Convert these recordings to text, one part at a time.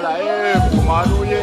là, Manouye.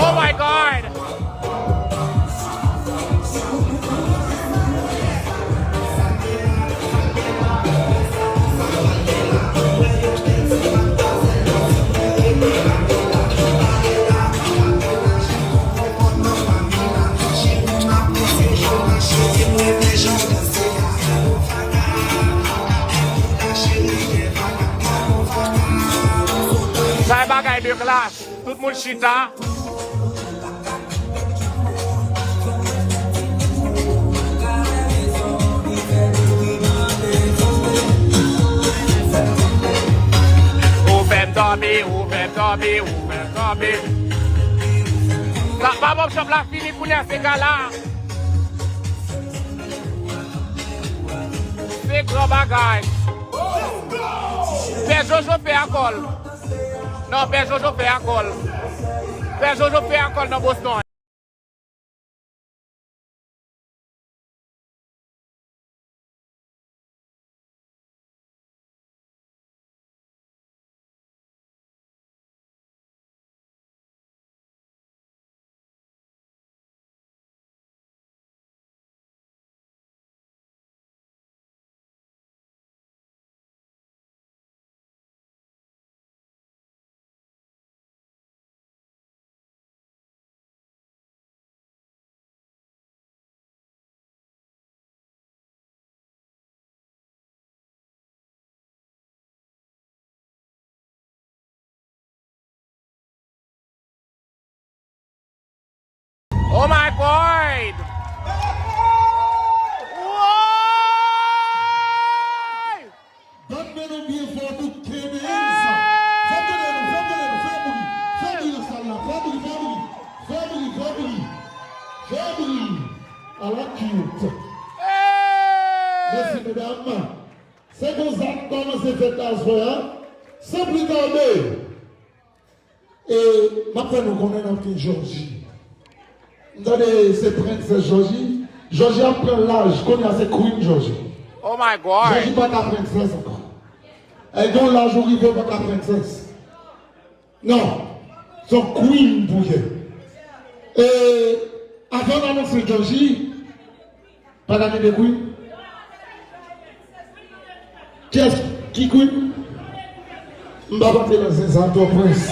Oh my God! Ça bagaille de classe, tout le monde chita. Tomber. La maman chop la fini pour ces gars-là. C'est gros bagaille. Père Jojo fait un col. Non, Père Jojo fait un col. Père Jojo fait un col dans Boston. Oh my God! That man will be for to came in. Family. I like you. Merci mesdames. C'est comme ça que comment c'est fait à soi. Sans plus tarder. Et maintenant nous connaissons notre Georgie. Regardez, c'est Princesse Georgie. Georgie a pris l'âge, qu'on a c'est Queen Georgie. Oh my God! Georgie pas ta princesse encore. Elle donne l'âge où il veut pas ta princesse. Non, c'est Queen pour elle. Et avant d'annoncer Georgie, pas d'année de Queen. Qui Queen? Je ne vais pas te lancer ça, ton prince.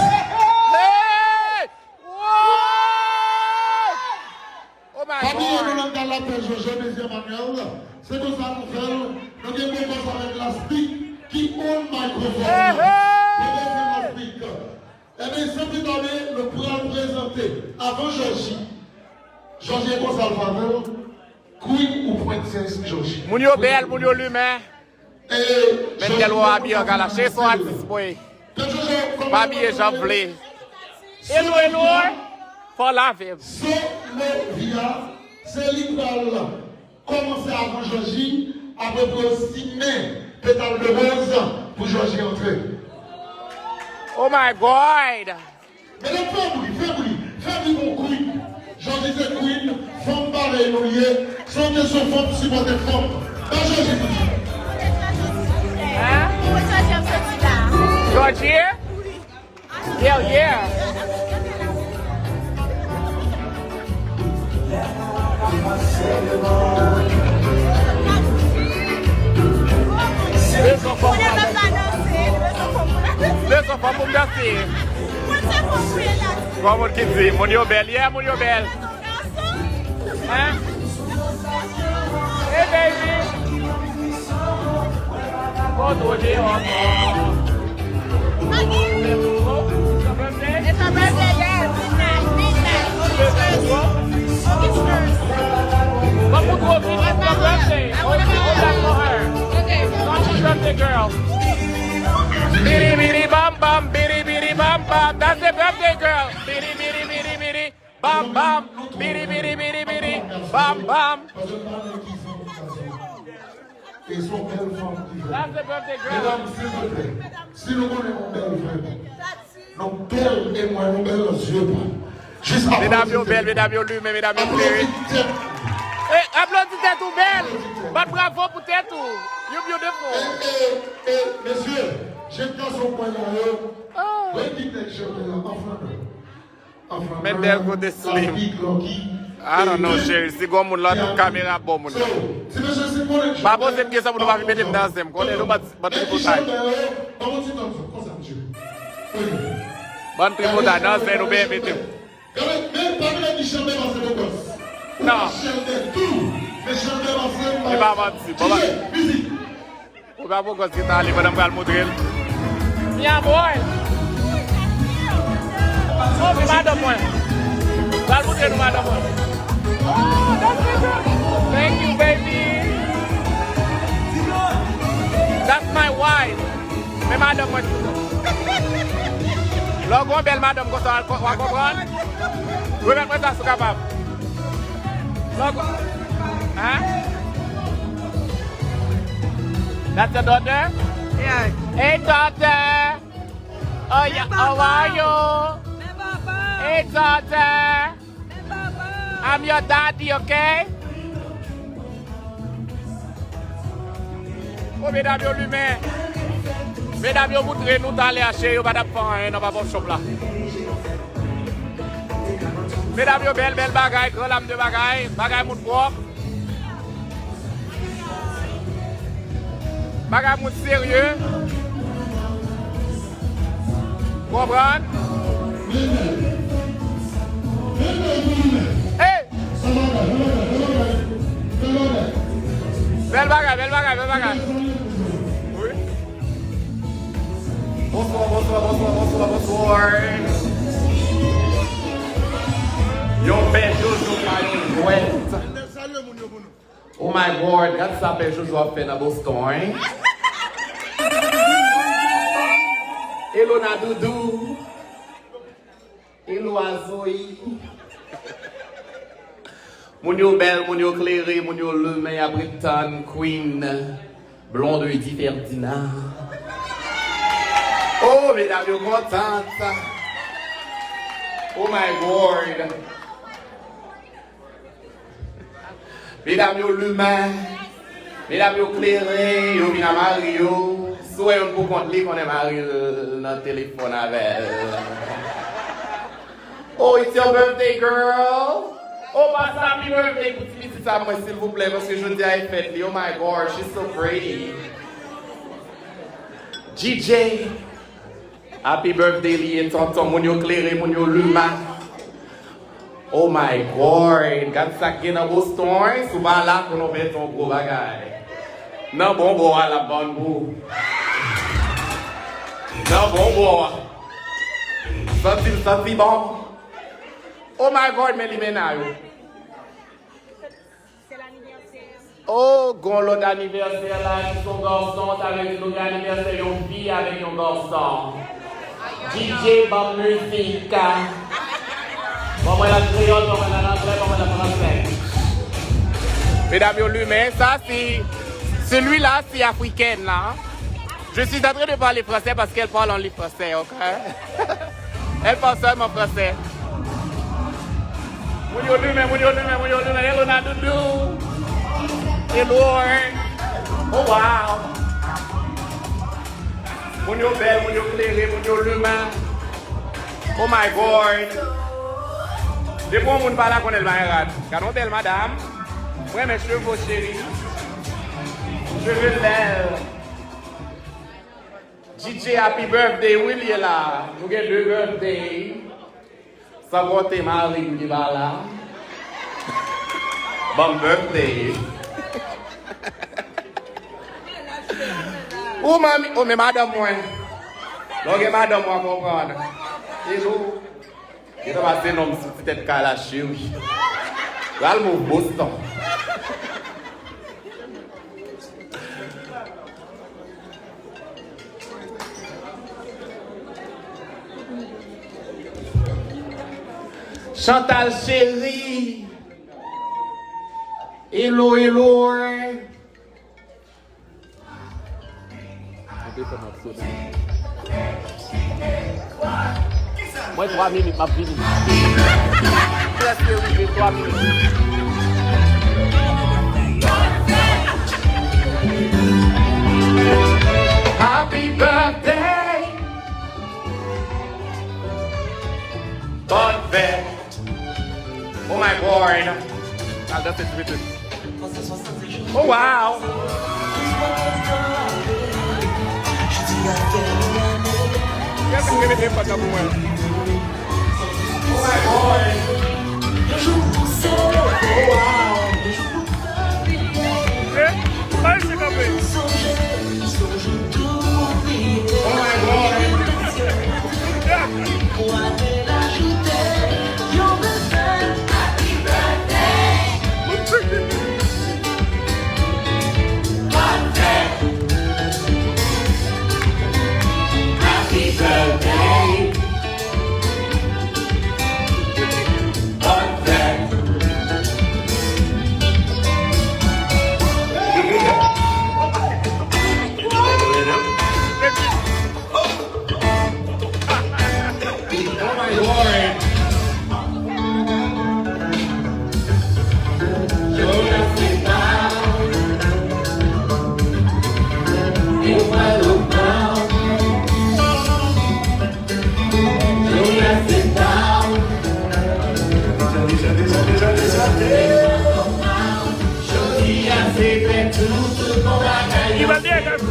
Dans la paix, je Emmanuel, c'est comme ça qu'on fait. Nous avons commencé avec la speak qui own microphone. La speak. Eh bien, c'est plus donné, le pourra présenter avant Georgie. Georgie est comme ça, Queen ou Princesse Georgie. Mounio belle, Mounio l'humain. Mais quel ou habillé en gala, chez son artiste, boy. Pas habillé, j'en voulais. Hello, pour la vie. C'est l'idole. Commencer avant Georgie, à peu près 6 mai, pétale de rose pour Georgie entrer. Oh my God! Mais les fais-moi mon queen. Georgie c'est queen, femme pareille, sont des femmes supporter femmes. Pas Georgie. Hein? Georgie? Yeah. Deux enfants pour me danser. Como que diz? Mounio belle, yeah, Mounio belle. Hein? Hey baby. Go to the girl. Biddy biddy bum bum, biddy biddy bum bum. That's the birthday girl. Biddy biddy biddy biddy. Bam bam. Biddy biddy biddy biddy. Bam bam. That's the birthday girl. Mesdames, s'il vous plaît, si nous connaissons belle vraiment, donc belle et moi, nous belle aux yeux pas. Juste Mesdames, yo belle, mesdames, yo lume, mesdames, yo cléry. Hey, applaudis tête ou belle. But bravo pour tête ou. You beautiful. Messieurs, j'ai qu'à son point là. Oui, qui t'es chopé là, enfin. Mais del côté slim. I don't know, chérie. Si go moun l'autre caméra bon moun. Pas bon cette question pour nous pas mettre dans them. Qu'on est nous pas triple time. Bon triple time, non, c'est nous bien mettre. Non. Il va mentir. On va voir ce qui t'a allé, madame va le montrer. Yeah, boy. Oh, mais madame, moi. Va le montrer, nous, madame, moi. Oh, that's it. Thank you, baby. That's my wife. Mais madame, moi, logo, belle madame, qu'on va comprendre. Oui, mais moi, ça, c'est capable. Logo. Hein? That's your daughter? Yeah. Hey, daughter. Oh, yeah. How are you? Hey, daughter. I'm your daddy, okay? Oh, mesdames, yo lumière. Mesdames, yo montrez nous d'aller acheter, yo madame fan, non pas bon shop là. Mesdames, yo belle bagaille, grand lame de bagaille, bagaille moun propre. Bagaille moun sérieux. Comprendre? Hey! Belle bagaille. Oui. Bonsoir. Yo belle Jojo Oh my God, regarde ça belle Jojo a fait dans Boston. Hello Nadoudou. Hello Azoï. Moun yo belle, moun yo clairé, moun yo lume à Britain, Queen, blonde Eddie Ferdinand. Oh, mesdames, yo contente. Oh my God. Mesdames, yo lume, mesdames, yo clairé, yo vient à Mario. Soit on peut compter qu'on est marié dans le téléphone avec elle. Oh, it's your birthday, girl. Oh, pass happy birthday, petit ça, moi, s'il vous plaît, parce que je dis à elle fête. Oh my God, she's so pretty. DJ, happy birthday, li, tonton, moun yo clairé, moun yo luma. Oh my God, regarde ça qui est dans Boston, souvent là, qu'on a fait ton gros bagage. Non, bon, à la bonne boue. Non, bon. Senti bon. Oh my God, mais les ménages. C'est l'anniversaire. Oh, gon l'autre anniversaire là, son garçon, avec l'autre anniversaire, une fille avec un garçon. DJ, bonne musique. Bon, moi la créole, bon, moi la français, bon, moi la français. Mesdames et messieurs, ça c'est. Celui-là, c'est africaine là. Je suis en train de parler français parce qu'elle parle en français, ok? Elle parle seulement français. Hello Nadoudou. Hello. Oh wow. Moun yo belle, moun yo clairé, moun yo lumin. Oh my God. Depuis qu'on moun parle qu'on est le mariage. Quand belle madame. Ouais, mes cheveux chéris. Cheveux belles. DJ Happy Birthday, Willy est là. Nous avons 2 birthdays. Ça va être Marie qui va là. Bon birthday. Oh, mamie. Oh, mais madame, moi. Donc, madame, moi, comprendre. Hello. Il va passer un homme sur peut-être qu'à la chérie. Là, le mot Boston. Chantal chérie. Hello, hello. Moi, 3 minutes, ma fille. Presque arrivé, 3 minutes. Happy birthday. Bonne fête. Oh my God. Ah, that's it, with it. Oh wow. Oh my God. Oh wow. Oh my God. Il va bien, garçon.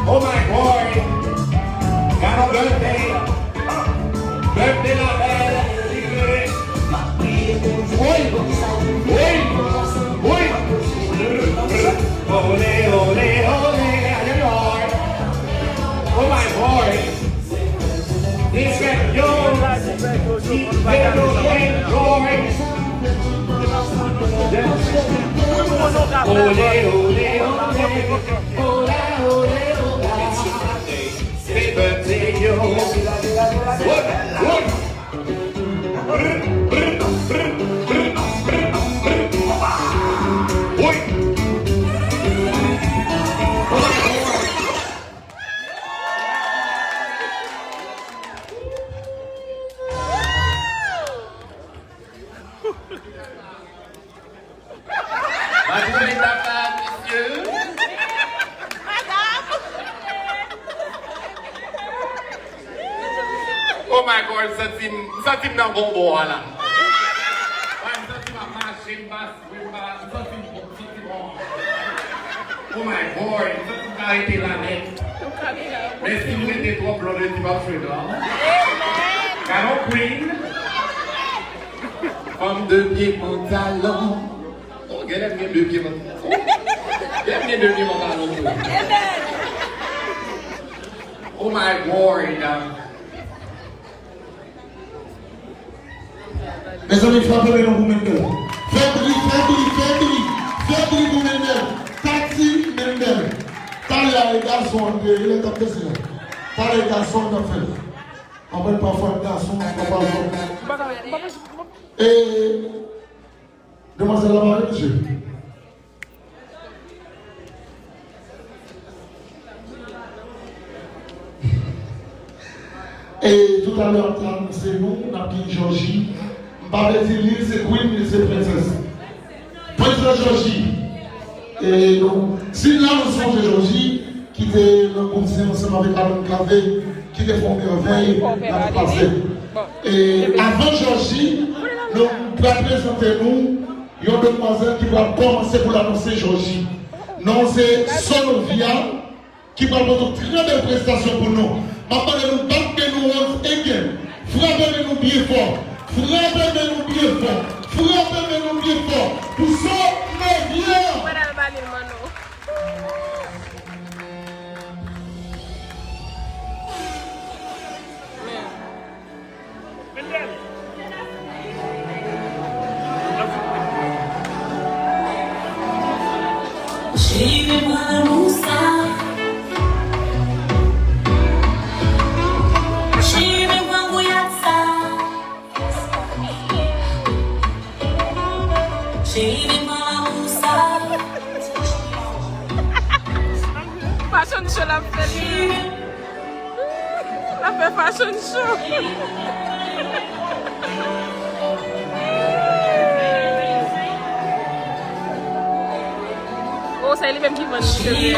Oh my boy, got a birthday, birthday la belle, oui, olé, olé, olé, oh my boy, this is yours, olé, olé, olé, happy birthday, yo. What? Oh my God, ça c'est dans bon bois là. Ouais, ça c'est ma marche, basse, ça c'est bon. Oh my God, ça c'est arrêté la net. Mais si vous êtes trop blanc, tu vas jouer là. Canon Queen. Femme de pied pantalon. Oh, elle aime bien deux pieds pantalon. Elle aime bien deux pieds pantalon. Oh my God. Mes amis, frappez-le pour Mendel. Fabri pour Mendel. Tati Mendel. Talia les garçons, il est tapé sur là. Talia les garçons, on a fait. On va parfois un garçon, on va pas. Et. Demoiselle Lamaré, monsieur. Et tout à l'heure, tu as annoncé nous, on a dit Georgie. Je ne vais pas dire l'île, c'est Queen, l'île, c'est Princesse. Princesse Georgie. Et donc, si là, nous sommes de Georgie, qui était le groupe ensemble avec Alain Cavé, qui était formé en veille, l'année passée. Et avant Georgie, nous allons présenter nous une demoiselle qui va commencer pour l'annoncer Georgie. Non, c'est Solovia qui va faire une très belle prestation pour nous. Maintenant, nous battons nous again. Frappez-nous bien fort. Frappez-nous bien fort. Frappez-nous bien fort. Pour Solovia. Fashion show la fait. La fait fashion show. Oh, c'est lui-même qui vend le cheveux.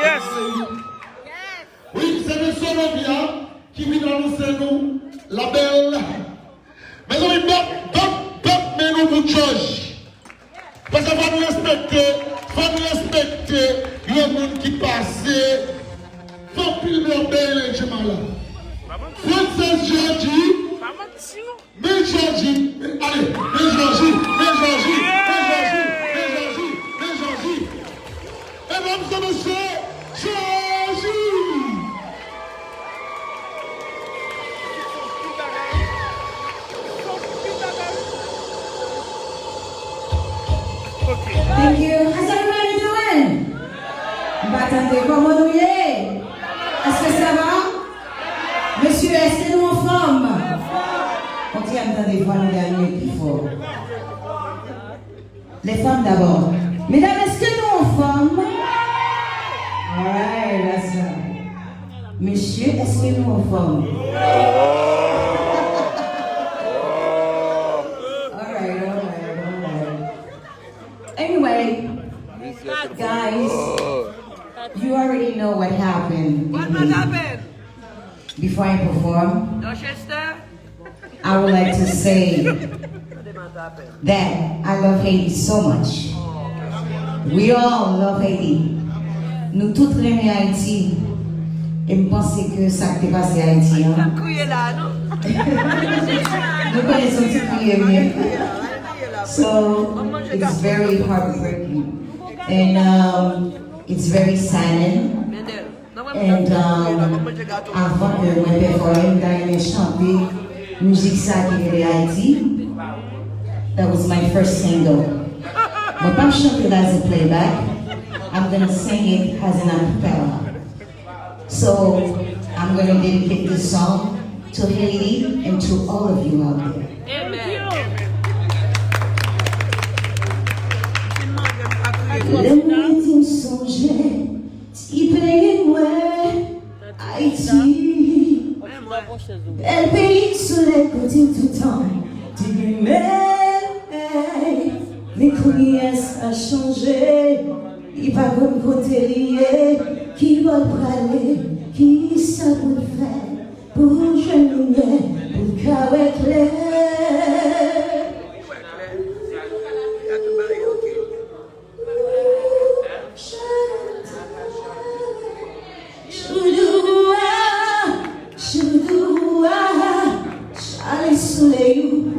Yes. Oui, c'est le Solovia qui vient annoncer nous la belle. Mais on est mais nous pour George. Parce qu'il faut nous respecter le monde qui passe. Faut plus le belle, je m'en là. Princesse Georgie. Mais Georgie. Allez, mais Georgie. Et mesdames et messieurs, Georgie. Thank you. How's everybody doing? Attendez, comment nous y est? Est-ce que ça va? Monsieur, est-ce que nous en forme? On dit à des fois nous gagner plus fort. Les femmes d'abord. Mesdames, est-ce que nous en forme? Alright, that's right. Monsieur, est-ce que nous en forme? Alright. happen? What might happen? Before I perform, Dorchester? I would like to say that I love Haiti so much. We all love Haiti. Nous tous aimons Haïti. Et je pense que ça qui est passé à Haïti. Hein? Nous connaissons tout crier. So it's very heartbreaking. And it's very saddening. And avant que moi performe, d'aller chanter musique ça qui est Haïti. That was my first single. But I'm chanting as a playback. I'm gonna sing it as an acapella. So I'm gonna dedicate this song to Haiti and to all of you out there. Laisse-moi songer, si pays moi, Haïti, bel pays sous les côtés tout le temps, du mais comment ça a changé, il pas comme côté lié, qui va parler, qui ça peut faire, pour jeune pour qu'avec les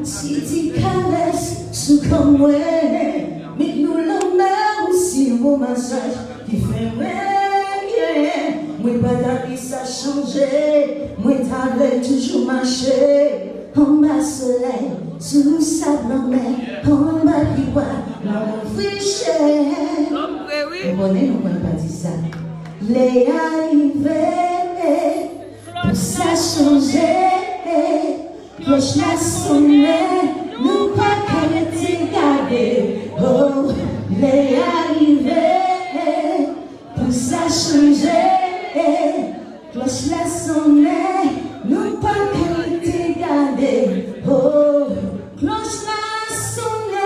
si tu caresses ce comme moi, mais nous l'emmènons aussi mon massage qui fait moi pas d'avis ça changé, moi t'avais toujours marché en bas soleil, sous sable en mer, en bas pivois, dans mon fichier. Vous connaissez, nous ne pas dire ça. Les arrivés, pour ça changer. Cloche la sonne, nous pas qu'arrêter garder. Oh, les arrivés, pour ça changer. Cloche la sonne, nous pas qu'arrêter garder. Oh, cloche la sonne,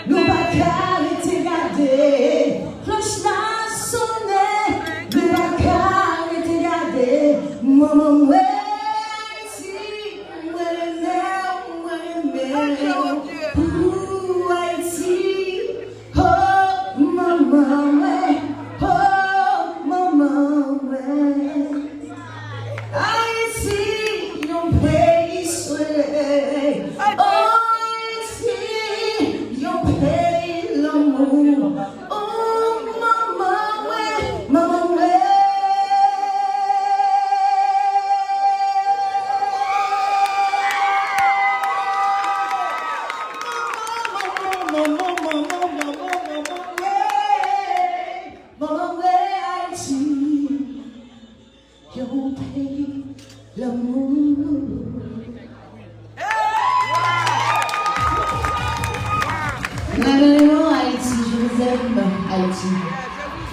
nous pas qu'arrêter garder. Cloche la sonne, nous pas qu'arrêter garder. Maman, ouais.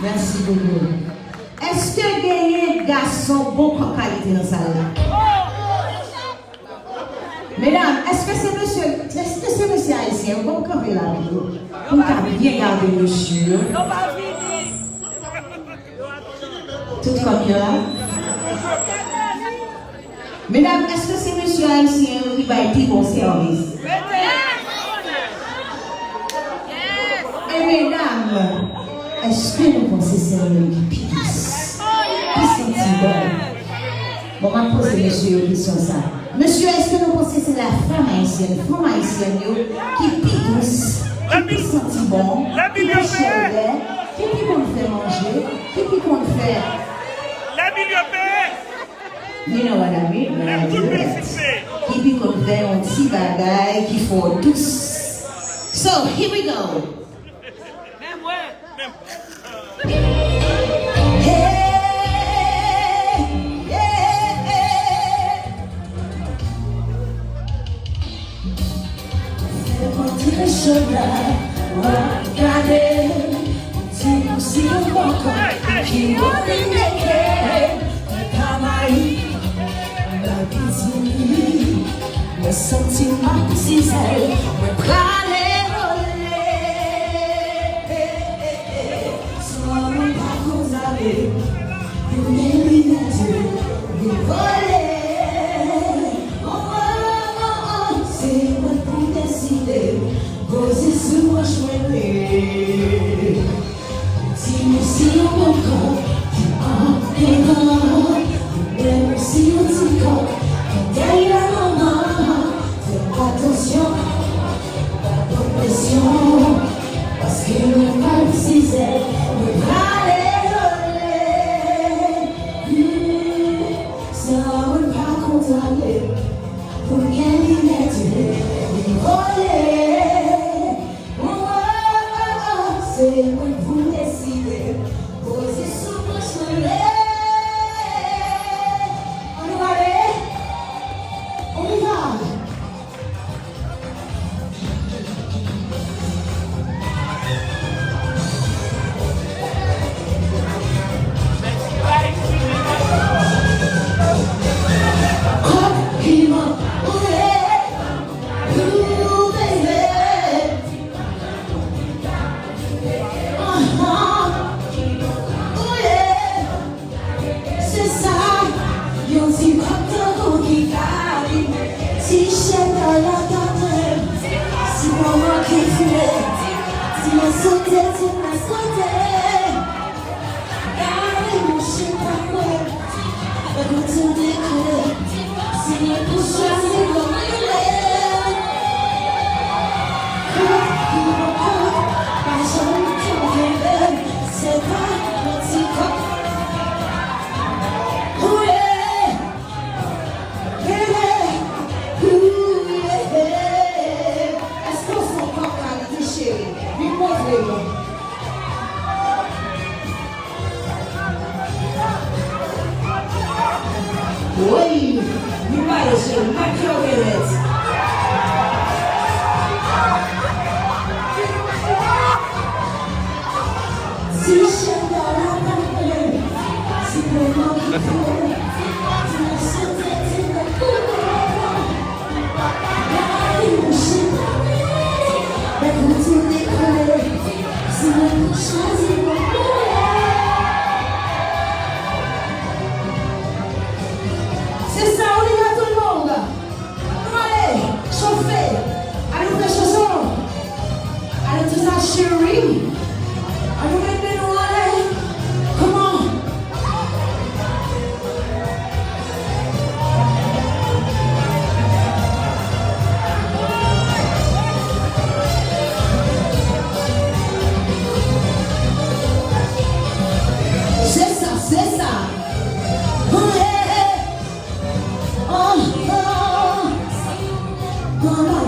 Merci beaucoup. Est-ce que gagner garçon bon comme qualité dans ça là? Mesdames, est-ce que c'est monsieur haïtien? Bon, quand vous là, vous avez bien gardé monsieur. Tout comme il là. Mesdames, est-ce que c'est monsieur haïtien qui va être bon service? Et mesdames, est-ce que nous pensons que c'est un homme qui pisse? Qui sentit bon? Bon, on va poser monsieur une question ça. Monsieur, est-ce que nous pensons que c'est la femme haïtienne qui pisse, qui sentit bon, qui peut chérir, qui peut faire manger, qui peut faire. La bibliothèque! You know what I mean? When I do that. Qui peut faire un petit bagaille qui faut tous. So, here we go. Regardez, c'est aussi bon qui le sentiment si c'est me praler sans pas vous avez posé sur moi chouette. Si nous si on encore, même si on s'y compte, derrière maman, fais attention, pas de pression, parce que le mal si c'est, le bras les ça ne pas condamner, pour gagner la tête, c'est moi pour décider, poser sur moi chouette. Oui, you might as well knock your head. Si je suis dans la parole, si le monde est fou, si la santé est la couleur, je suis pas écoutez décoller, si le choisit mon c'est ça, on y va tout le monde. Allez, chauffez. Allez, ouvrir les chaussons. Allez, tout ça, chérie. Allez, mettez-nous, allez. Comment? C'est ça, c'est ça.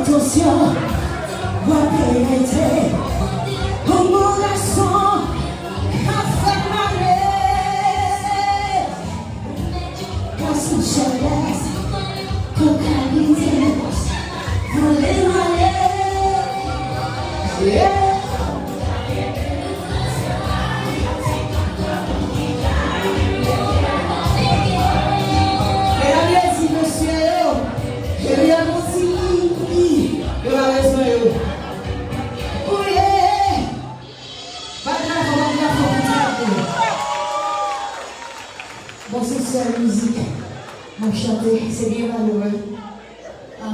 Attention, va pénétrer au mon garçon, à faire marrer. Casse une chaleur, cocaïne, voler, yeah. Bon, c'est ça la musique. Moi, chanter, c'est bien malheureux.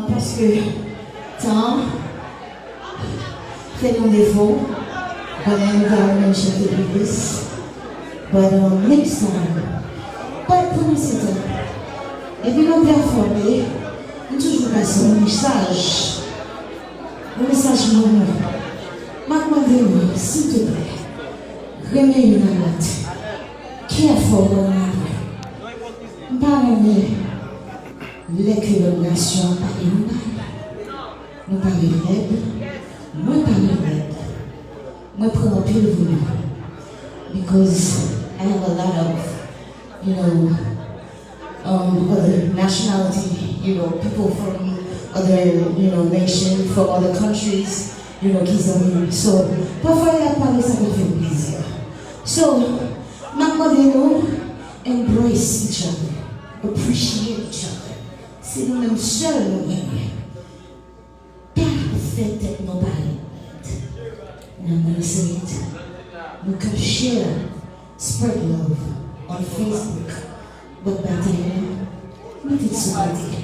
Parce que temps fait mon défaut. But I'm going to chanter with this. But next time, pas pour nous c'est ça. Et puis, nous performer, nous toujours passer un message. Un message mon mademoiselle, s'il te plaît, remets une alerte. Careful, parler l'école nation par une nous parler d'aide, moi parler d'aide, moi prendre un peu le volume, because I have a lot of, other nationality, people from other, nations, from other countries, qui sont so, parfois il a parlé ça me fait plaisir. So, mademoiselle, embrace each other. Appreciate each other. C'est nous-mêmes seuls nous gagnons. Pas le fait d'être nobody. And I'm going to say it. We can share, spread love on Facebook. But maintenant, mettez de ce côté.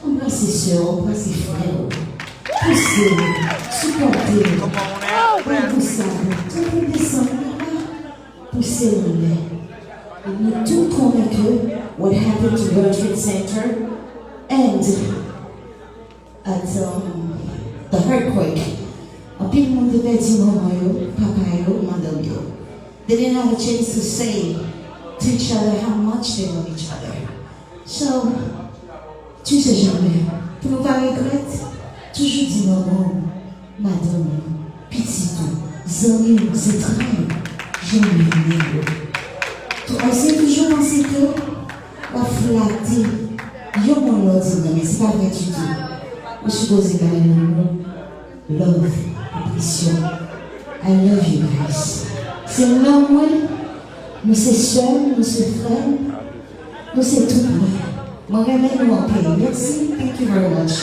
Embrassez soeurs, embrassez frères. poussez, supportez. Vous savez, tout le descendre, poussez-le. Nous tous convaincus what happened to World Trade Center and at the earthquake. A big monde de Betty Papa, Madame Yo. They didn't have a chance to say to each other how much they love each other. So, tu sais jamais, pour ne pas regretter, toujours dis maman, madame, petit tout, zami, c'est très, jamais venir. Tu essaies toujours penser que, on flatter, yo mon l'autre, mais c'est pas vrai du tout. Je suis posé par le love, ambition. I love you guys. C'est l'homme, nous c'est sœurs, nous c'est frères, nous c'est tout. Moi, je vais nous en payer. Merci. Thank you very much.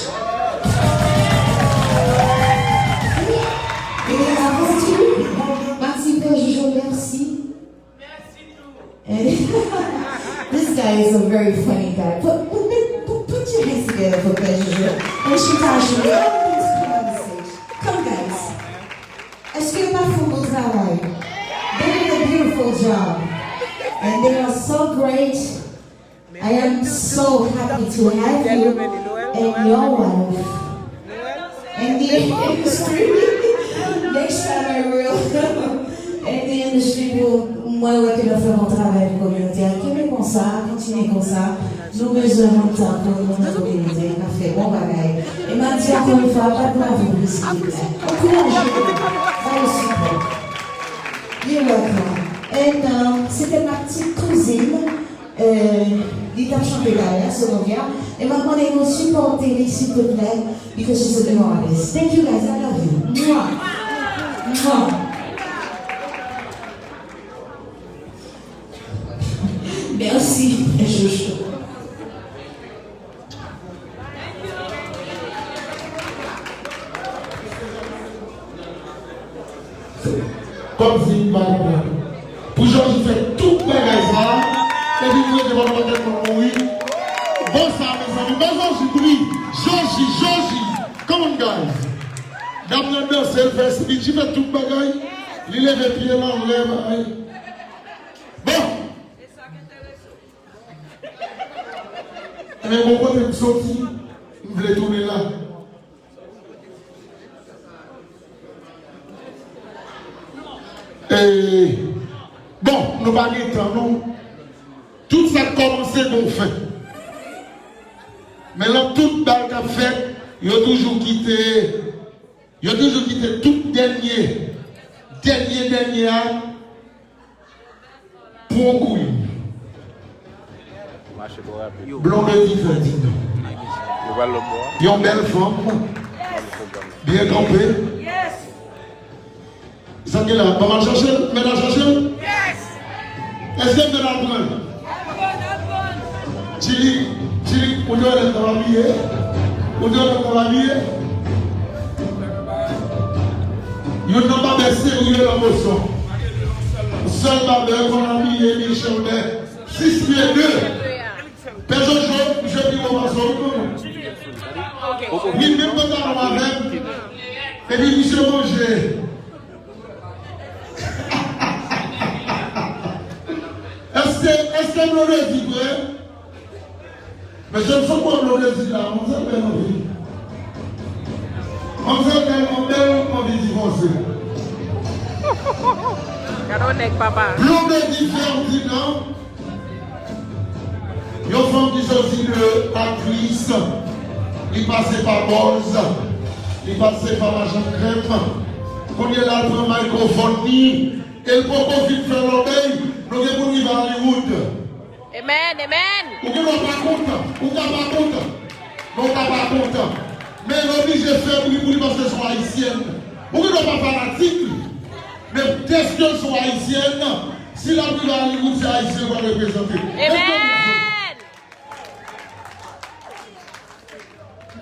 Et avant tout, Maxime Jojo, merci. Merci tout. This guy is a very funny guy. Put your hands together for Jojo. And Chitage, come guys. Est-ce que ma femme au travail? They did a beautiful job. And they are so great. I am so happy to have you and your wife in the industry. Next time I will. In the industry, moi, je vais faire mon travail communautaire. Continuez comme ça, continuez comme ça. Nous besoin de temps pour notre communauté. On a fait bon bagage. Et m'a dit encore une fois, pas de la vie, s'il vous plaît. Encouragez-vous. Allez, support. You're welcome. And c'était ma petite cousine. L'État chanté derrière, selon bien. Et maintenant, ils vont supporter, s'il te plaît, because she's a new artist. Thank you guys, I love you. Mwah. Mwah. Merci, Jojo. Comme si il va pour Georges, il fait tout le bagage. Et puis, vous devez voir mourir. Bon, ça, mes amis. Georgie. Come on, guys. Dame la danse, elle fait speech. Il fait tout le bagage. Il lève les pieds là, on lève. Bon. Mais mon pote est sorti. Je voulais tourner là. Et bon, nous ne parlons pas, non. Tout ça a commencé qu'on fait. Mais là, tout balle qu'a fait, il a toujours quitté tout dernier pour un coup. Blanc de Diverdine. Il y a une belle femme, bien campée. Ça qui est là, maman chercher, mesdames chercher. Est-ce que vous allez apprendre? Chili, on doit être habillé. Il n'a pas baissé où il est la motion. Seul babel qu'on a habillé, Michel, 6 pieds 2. Personne je dis au maçon. Oui, même quand on a avec. Et puis, Michel Manger. Est-ce que vous l'avez dit vrai? Mais je ne sais pas vous l'avez dit là, on s'est fait nos vies. On s'est tellement belle, on vit divorcer. Papa. L'homme est différent, il y a une femme qui sortit de actrice, il passait par Boz, il passait par la jambe crêpe, quand il est là pour un microphone, et le propos vite faire l'oreille, nous devons vivre à Hollywood. Amen. Ou que l'on pas content, mais l'obligé de faire pour lui parce qu'elles sont haïtiennes. Ou que l'on pas fanatique, mais qu'est-ce qu'elles sont haïtiennes? Si la vie à Hollywood, c'est haïtien qu'on va représenter. Amen.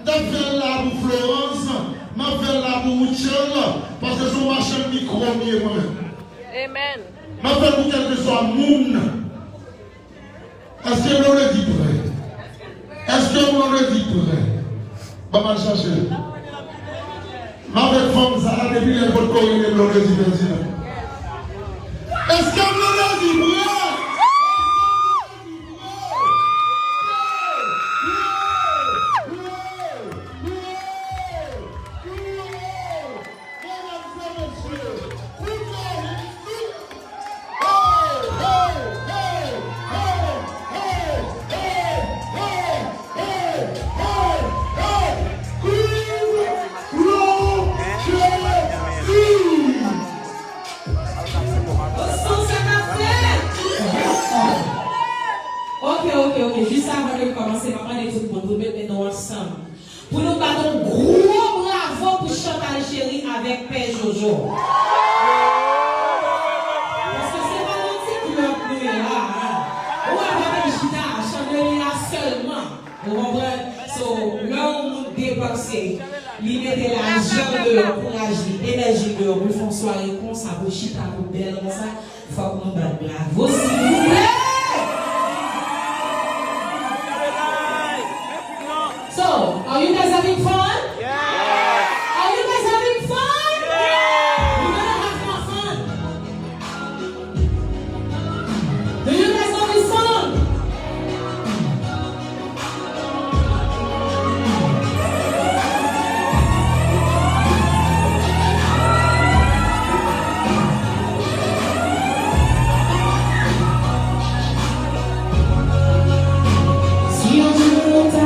Je fais là pour Florence, je fais là pour Michel, parce que son machin micro moi-même. Amen. Je fais pour quelque soit moun. Est-ce que l'on le dit prêt? Est-ce que l'on le dit prêt? Pas mal chercher. avec femme ça depuis les bonnes corps de l'autre président. Est-ce que vous l'avez dit Ok. Juste avant de commencer, papa et tout le monde, vous mettez nous ensemble. Pour nous battre un gros bravo pour Chantal Chéri avec Père Jojo. Parce que c'est pas notre type qui leur plaît là. Ou avec Chita, chandelier seulement. Vous comprenez? So, là où nous dépensons, il mettait l'argent de leur courage, l'énergie de leur pour faire soirée comme ça, pour Chita, pour belle comme ça. Il faut que nous battions bravo, s'il vous plaît. So, are you guys having fun? Yes. Are you guys having fun? Yes. We're gonna have more fun. Do you guys know this song? Si on joue ta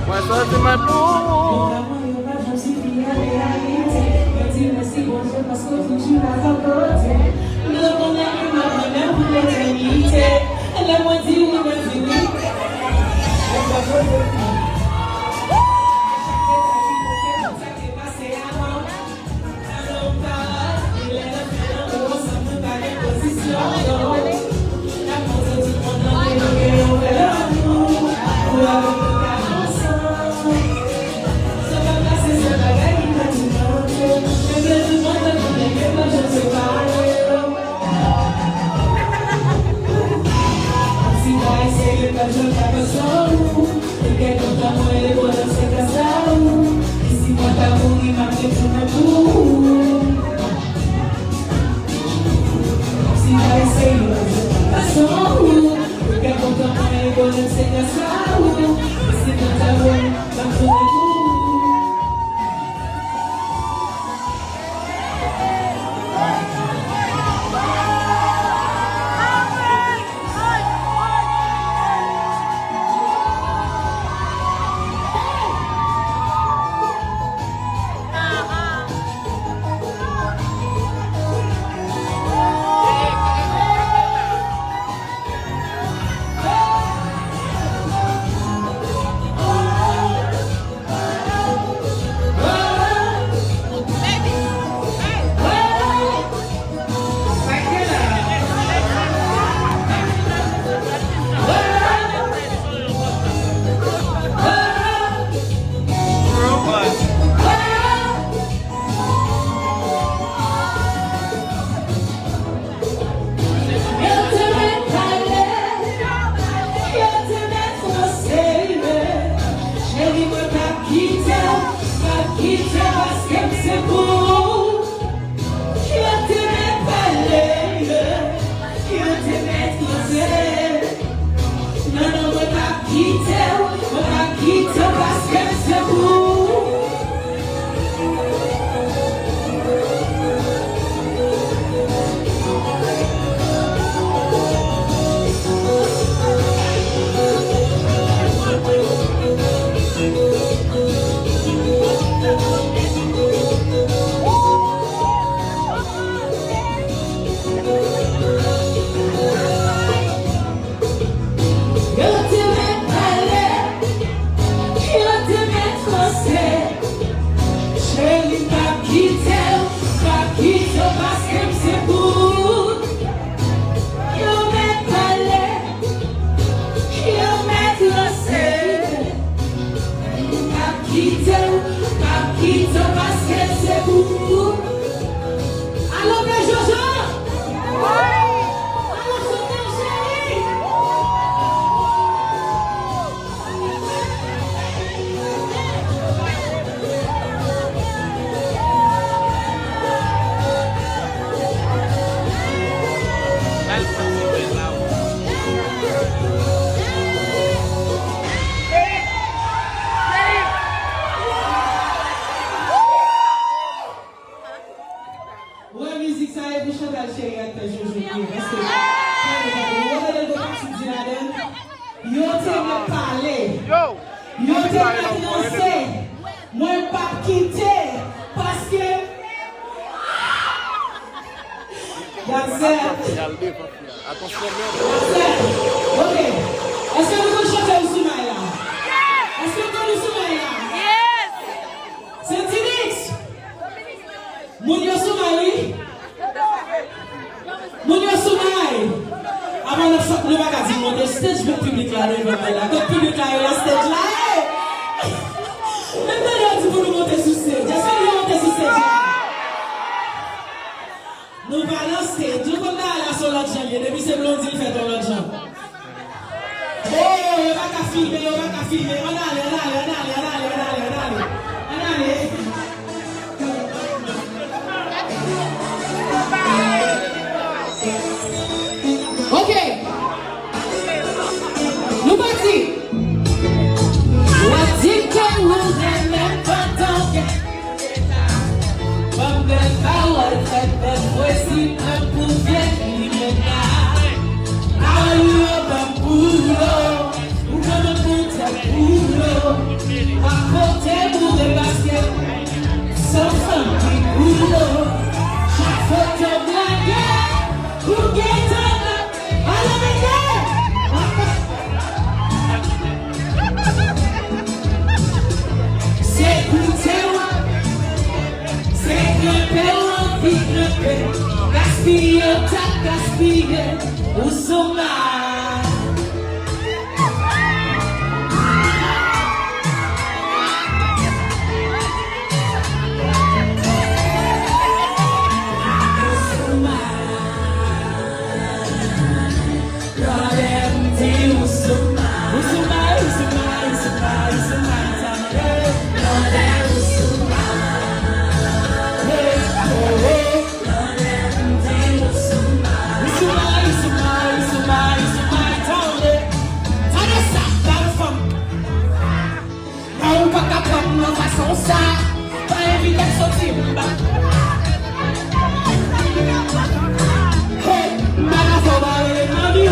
Moi, ça, c'est ma peau. parler. Yo te lancé. Moi pas quitter parce que Attention, ok. Est-ce que vous chantez au Soumaïla? Est-ce que vous Soumaïla? Yes. C'est Tinix. Mounio Soumaï. Mounio Soumaï. Avant de sortir le magazine, on est stage le public là, le public là, le stage là. Maintenant, on dit pour nous monter sur stage. Est-ce que nous monter sur stage? Nous allons stage. Nous allons aller sur l'autre jambe. Depuis c'est blondie, il fait dans l'autre jambe. Oh, il va qu'à filmer, il va qu'à filmer. On allez. Ok. Nous partons. What you can lose and never don't get. From the power that the voice of pouvoir libertar. Aí eu bambulo, o cama puta pulo. A pote mule basket, só funk pulo. Já foi tão black, o que tá olha gaspille, tak gaspille, o somar. Ça, pas éviter de sortir. Hey, madame, faut parler de mamie.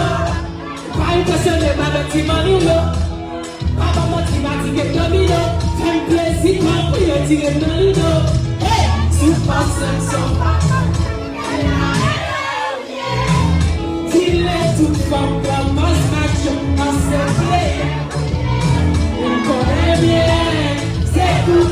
Pas impressionné par le petit mamie. Papa m'a dit, m'a dit que mamie. Fais plaisir, m'a pris, tirer dans le dos. Hey, si pas sans dis-le toute femme comme moi, je m'en sais. On connaît bien, c'est tout.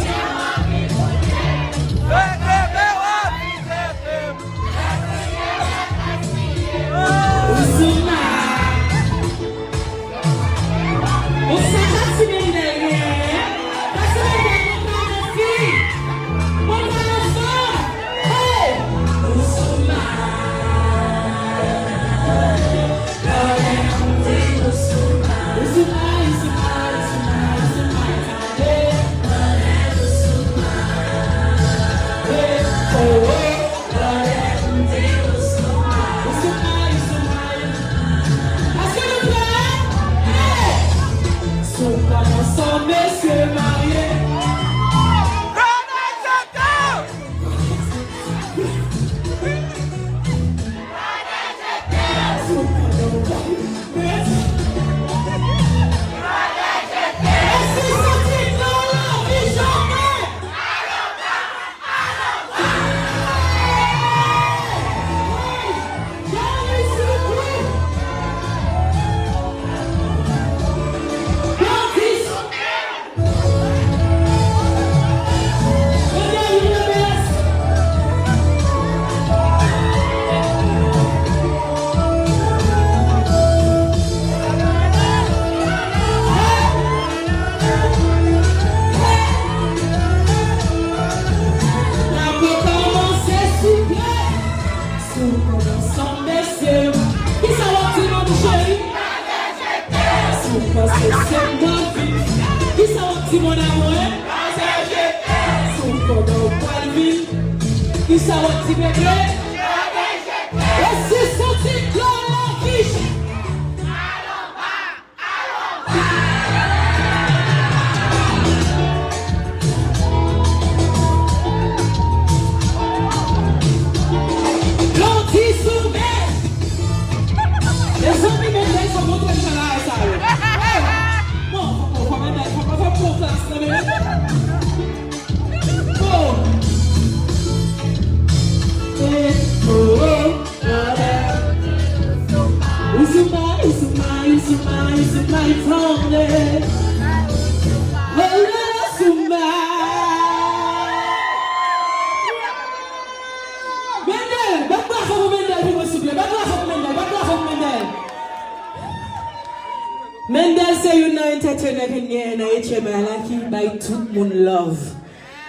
Mendel say you know entertainer can get na HMI like him by tout moun love.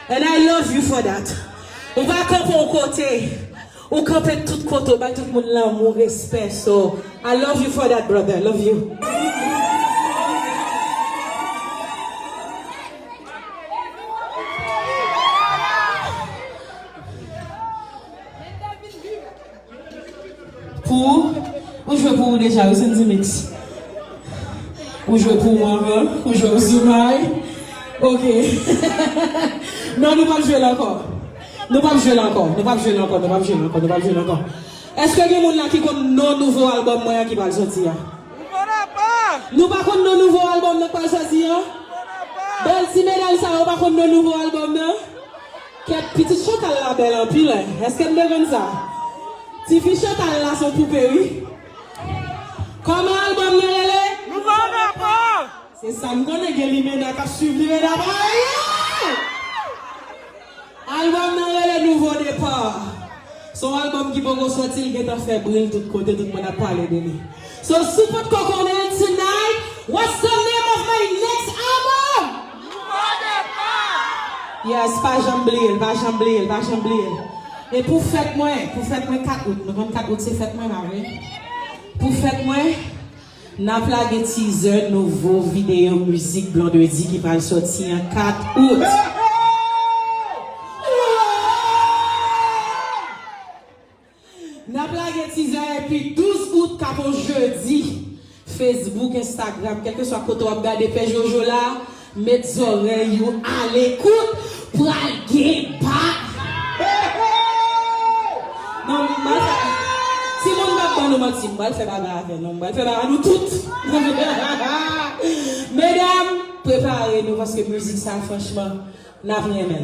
And I love you for that. On va camper au côté. On camper tout côté by tout moun l'amour, respect. So I love you for that, brother. I love you. Ou jouer pour vous déjà, vous sentez mix. Ou jouer pour moi, ou jouer au Zoumaï. Ok. Non, nous ne pas jouer là encore. Nous ne pas jouer là encore. Nous ne pas jouer là encore. Nous ne pas jouer là encore. Nous ne pas jouer là encore. Est-ce que il y a des gens qui connaissent nos nouveaux albums moyen qui va sortir? Nous ne connaissons pas nos nouveaux albums qui va sortir. Belle si mesdames, ça va pas connaître nos nouveaux albums. Quelle petite chantale la belle en pile. Est-ce qu'elle me donne ça? Si fille chantale là son poupée, oui. Comment album n'est Nouveau rapport. c'est ça, nous connaissons que l'immédiat qui a suivi d'abord. Album n'est le nouveau départ. Son album qui peut sortir, il est en fébrile, tout côté, tout le monde a parlé de lui. So, support Coconut tonight. What's the name of my next album? Yes, pas jamblier, pas jamblier, pas jamblier. Et pour fête moi 4 août, nous 4 août c'est fête moi, marre. Pour fête moi, n'a plagué teaser nouveau vidéo musique blanc de dit qui va sortir en 4 août. N'a plagué teaser et puis 12 août cap au jeudi. Facebook, Instagram, quel que soit côté où regarder page Jojo là, mettez oreilles à l'écoute pour aller pas. Non, si mon papa nous mentit, on va faire bagarre avec nous, on va faire bagarre nous toutes. Mesdames, préparez-nous parce que musique ça franchement, n'a vraiment.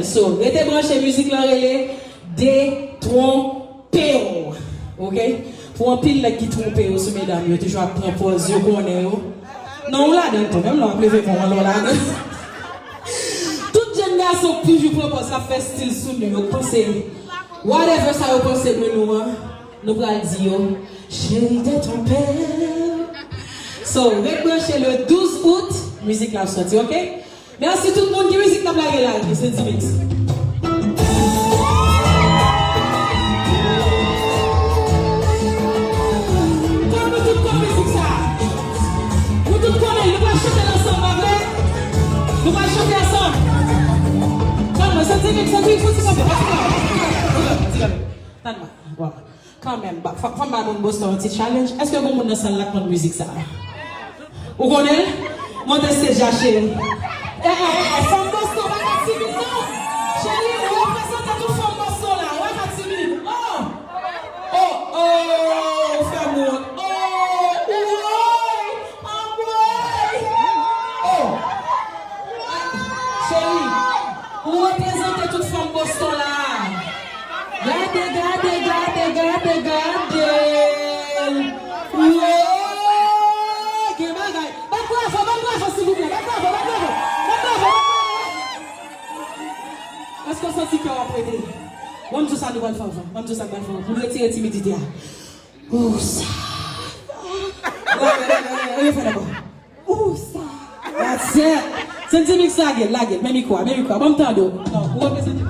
So, restez branchés musique là relais détrompé. OK? Pour un pile qui trompe aussi mesdames, il toujours à prendre pause, yo connaît yo. Non, là dedans même là lever pour on là. Tout jeune garçon toujours propose ça faire style sous nous, penser whatever ça vous pensez de nous va dire chérie de ton père. So, rebranchez le 12 août, musique la sortie, OK? Merci tout le monde qui musique la blague là, c'est Dimix. Nous allons chanter ensemble. Calme, ça dit, faut quand même, faut pas mon boss dans un petit challenge. Est-ce que vous avez une la musique ça? Vous connaissez? Montez ce chérie. Femme boss dans la civile, non? Chérie, vous représentez toute femme boss là, la civile. Oh, femme. Chérie, vous représentez toute femme Boston là. Regardez. Bravo, s'il vous plaît. Bravo. Est-ce qu'on sent que vous apprenez? On tout ça nous va le faire. Vous retirez timidité. Où ça? Allez, fais d'abord. Où ça? That's it. C'est un petit mix laguette. Même quoi. Bon temps d'eau. Non, vous représentez.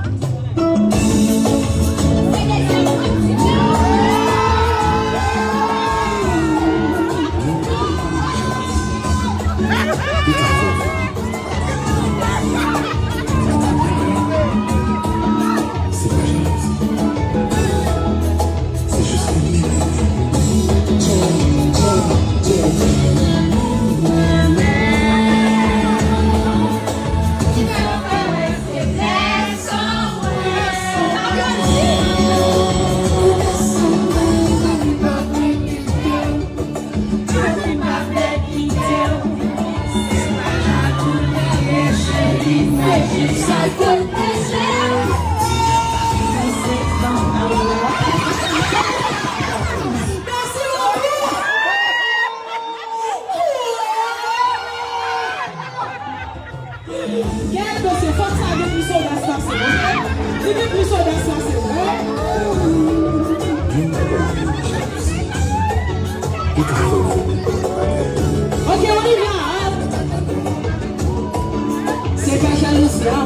Regarde, monsieur, faut que ça ait plus d'audace passé, ok? Si tu plus d'audace passé, ok, on y va, hein? C'est pas jalousie, hein?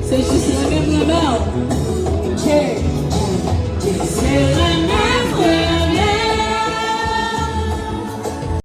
C'est juste la même. C'est la